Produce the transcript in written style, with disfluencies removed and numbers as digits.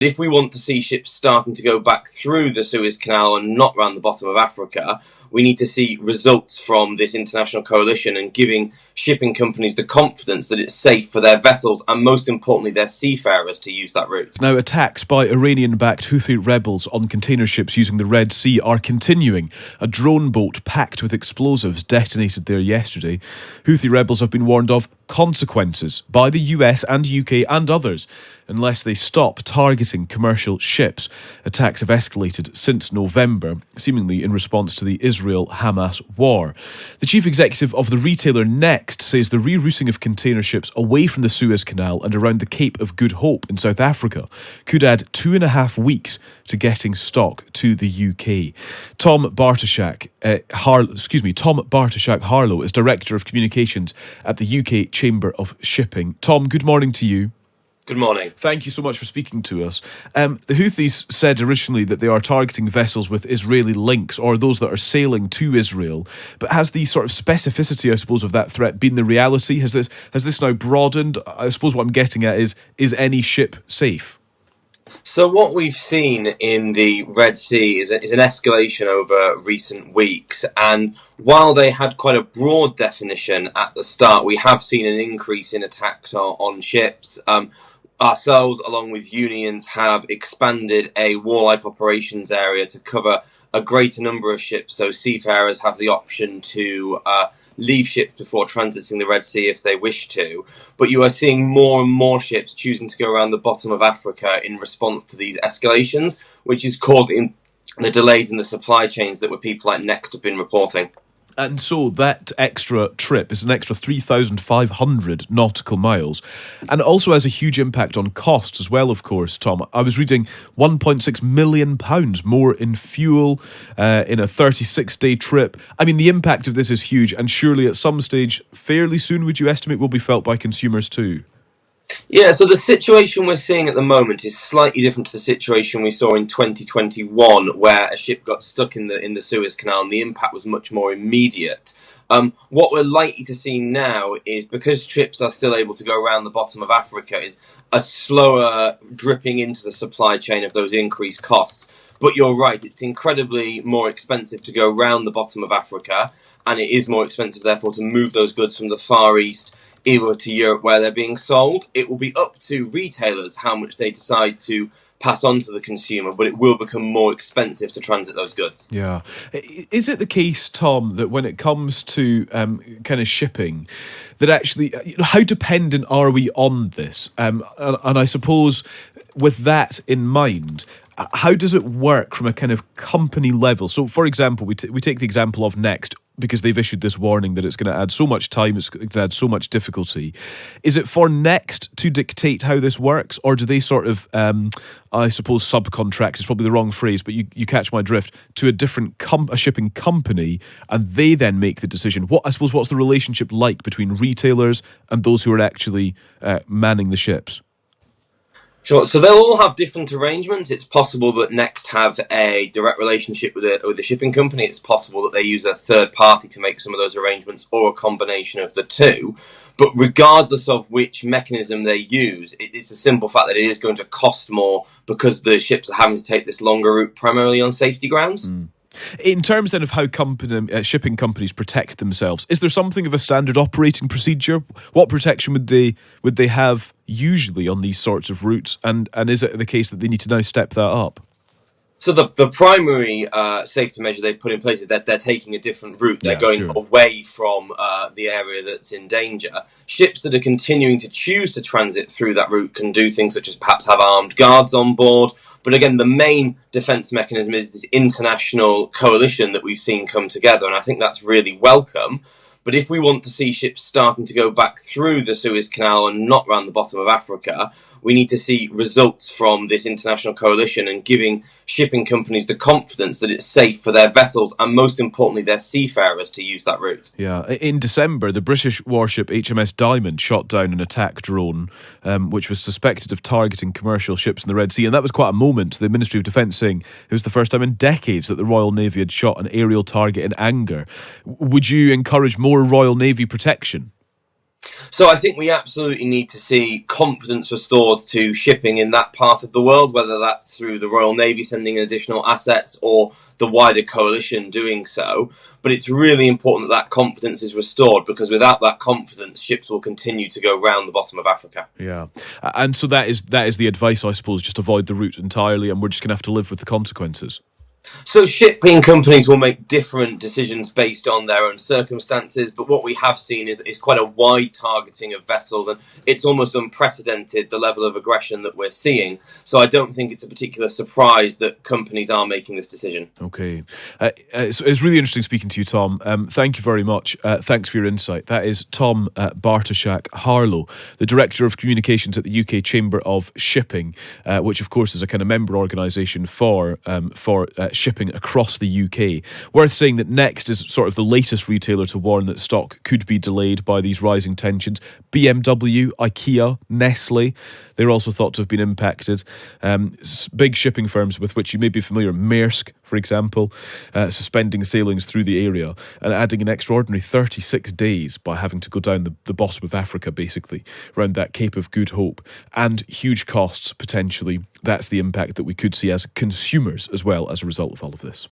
If we want to see ships starting to go back through the Suez Canal and not round the bottom of Africa, we need to see results from this international coalition and giving shipping companies the confidence that it's safe for their vessels and, most importantly, their seafarers to use that route. Now, attacks by Iranian-backed Houthi rebels on container ships using the Red Sea are continuing. A drone boat packed with explosives detonated there yesterday. Houthi rebels have been warned of consequences by the US and UK and others unless they stop targeting commercial ships. Attacks have escalated since November, seemingly in response to the Israel-Hamas war. The chief executive of the retailer Next says the rerouting of container ships away from the Suez Canal and around the Cape of Good Hope in South Africa could add 2.5 weeks to getting stock to the UK. Tom Bartošák-Harlow is Director of Communications at the UK Chamber of Shipping. Tom, good morning to you. Good morning. Thank you so much for speaking to us. The Houthis said originally that they are targeting vessels with Israeli links or those that are sailing to Israel. But has the sort of specificity, I suppose, of that threat been the reality? Has this now broadened? I suppose what I'm getting at is any ship safe? So what we've seen in the Red Sea is an escalation over recent weeks, and while they had quite a broad definition at the start, we have seen an increase in attacks on ships. Ourselves, along with unions, have expanded a warlike operations area to cover a greater number of ships, so seafarers have the option to leave ships before transiting the Red Sea if they wish to. But you are seeing more and more ships choosing to go around the bottom of Africa in response to these escalations, which is causing the delays in the supply chains that people like Next have been reporting. And so that extra trip is an extra 3,500 nautical miles and also has a huge impact on costs as well, of course, Tom. I was reading £1.6 million more in fuel in a 36-day trip. I mean, the impact of this is huge, and surely at some stage, fairly soon, would you estimate, will be felt by consumers too? Yeah, so the situation we're seeing at the moment is slightly different to the situation we saw in 2021, where a ship got stuck in the Suez Canal and the impact was much more immediate. What we're likely to see now is, because ships are still able to go around the bottom of Africa, is a slower dripping into the supply chain of those increased costs. But you're right, it's incredibly more expensive to go around the bottom of Africa, and it is more expensive, therefore, to move those goods from the Far East either to Europe where they're being sold. It will be up to retailers how much they decide to pass on to the consumer, but it will become more expensive to transit those goods. Yeah. Is it the case, Tom, that when it comes to kind of shipping, that actually, how dependent are we on this? And I suppose with that in mind, how does it work from a kind of company level? So, for example, we take the example of Next, because they've issued this warning that it's going to add so much time, it's going to add so much difficulty. Is it for Next to dictate how this works, or do they sort of, I suppose, subcontract is probably the wrong phrase, but you catch my drift, to a different a shipping company, and they then make the decision? What's the relationship like between retailers and those who are actually manning the ships? Sure. So they'll all have different arrangements. It's possible that Next have a direct relationship with the shipping company. It's possible that they use a third party to make some of those arrangements, or a combination of the two. But regardless of which mechanism they use, it's a simple fact that it is going to cost more because the ships are having to take this longer route primarily on safety grounds. In terms then of how shipping companies protect themselves, is there something of a standard operating procedure? What protection would they have usually on these sorts of routes? And is it the case that they need to now step that up? So the primary safety measure they've put in place is that they're taking a different route. They're going away from the area that's in danger. Ships that are continuing to choose to transit through that route can do things such as perhaps have armed guards on board. But again, the main defence mechanism is this international coalition that we've seen come together, and I think that's really welcome. But if we want to see ships starting to go back through the Suez Canal and not round the bottom of Africa, we need to see results from this international coalition and giving shipping companies the confidence that it's safe for their vessels and, most importantly, their seafarers to use that route. Yeah. In December, the British warship HMS Diamond shot down an attack drone which was suspected of targeting commercial ships in the Red Sea, and that was quite a moment. The Ministry of Defence saying it was the first time in decades that the Royal Navy had shot an aerial target in anger. Would you encourage more Royal Navy protection? So I think we absolutely need to see confidence restored to shipping in that part of the world, whether that's through the Royal Navy sending additional assets or the wider coalition doing so. But it's really important that that confidence is restored, because without that confidence, ships will continue to go round the bottom of Africa. Yeah, and so that is the advice, I suppose. Just avoid the route entirely, and we're just going to have to live with the consequences. So shipping companies will make different decisions based on their own circumstances, but what we have seen is quite a wide targeting of vessels, and it's almost unprecedented, the level of aggression that we're seeing. So I don't think it's a particular surprise that companies are making this decision. Okay. It's really interesting speaking to you, Tom. Thank you very much. Thanks for your insight. That is Tom Bartošák-Harlow, the Director of Communications at the UK Chamber of Shipping, which, of course, is a kind of member organisation for shipping across the UK. Worth saying that Next is sort of the latest retailer to warn that stock could be delayed by these rising tensions. BMW, IKEA, Nestle, they're also thought to have been impacted. Big shipping firms with which you may be familiar, Maersk, for example, suspending sailings through the area and adding an extraordinary 36 days by having to go down the bottom of Africa, basically, around that Cape of Good Hope, and huge costs potentially. That's the impact that we could see as consumers as well as a result of all of this.